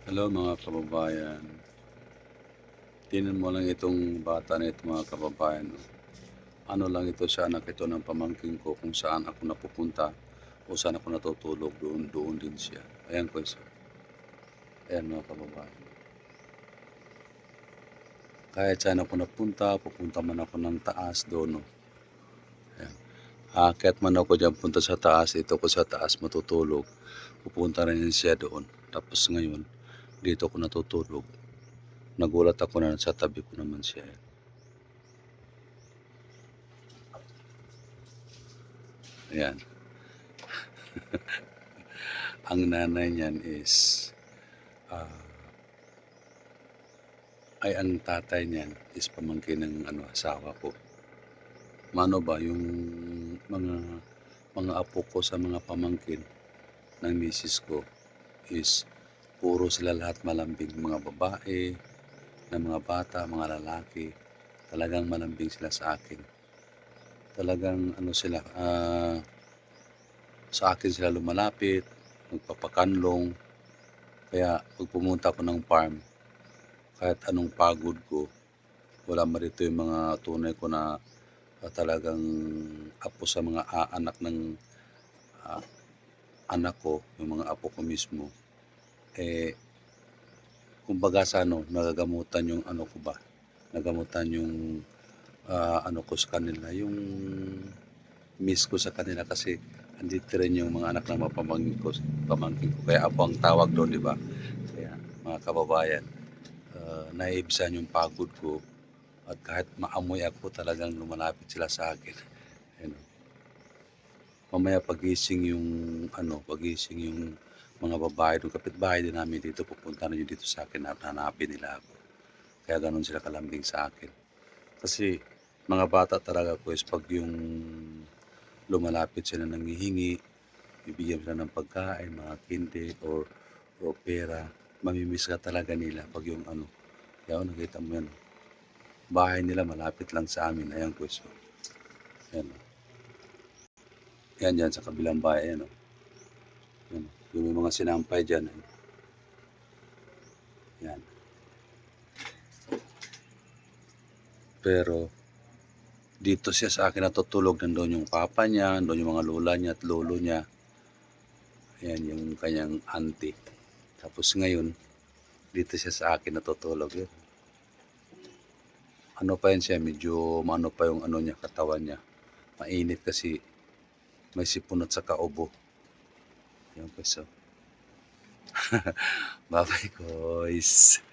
Hello mga kababayan. Tingnan mo lang itong bata na ito mga kababayan. No? Ano lang ito, siya anak ito ng pamangkin ko, kung saan ako napupunta o saan ako natutulog, doon din siya. Ayan ko isa. Ayan mga kababayan. Kahit saan ako napunta, pupunta man ako ng taas doon. No? Ayan. Aakyat man ako dyan, punta sa taas, ito ko sa taas matutulog. Pupunta rin siya doon. Tapos ngayon, dito ako natutulog. Nagulat ako na sa tabi ko naman siya. Ayan. Ang nanay niyan is, ah, ang tatay niyan is pamangkin ng asawa ko. Mano ba yung mga mga apo ko sa mga pamangkin ng misis ko is puro sila lahat malambing, mga babae, na mga bata, mga lalaki. Talagang malambing sila sa akin. Talagang sila, sa akin sila lumalapit, magpapakanlong. Kaya pag pumunta ako ng farm, kahit anong pagod ko, wala marito yung mga tunay ko na talagang apo sa mga anak ng ah, anak ko, yung mga apo ko mismo, eh, kumbaga sa nagagamutan yung ko ba, nagamutan yung ano ko sa kanila, yung miss ko sa kanila kasi andito rin yung mga anak ng mga pamangkin ko, kaya apo ang tawag doon, di ba? Kaya mga kababayan, naibsan yung pagod ko at kahit maamoy ako talagang lumalapit sila sa akin. Ayun. Mamaya pagising yung mga babae doon, kapitbahay din namin dito, pupunta na dito sa akin at hanapin nila ako. Kaya ganun sila kalambing sa akin. Kasi mga bata talaga po is pag yung lumalapit sila nanghihingi, bibigyan sila ng pagkain, mga kinde o pera, mamimiss ka talaga nila pag yung kaya nakita mo yan. Bahay nila malapit lang sa amin. Ayan po. So, ayan. Yan dyan sa kabilang bahay. Ayan. Yan. Yung may mga sinampay dyan. Yan. Pero dito siya sa akin natutulog. Nandun yung papa niya, nandun yung mga lola niya at lolo niya. Ayan yung kanyang auntie. Tapos ngayon, dito siya sa akin natutulog. Yun. Ano pa yan siya, medyo maano pa yung niya, katawan niya. Mainit kasi may sipon at saka ubo. Yan po so. Bye bye guys.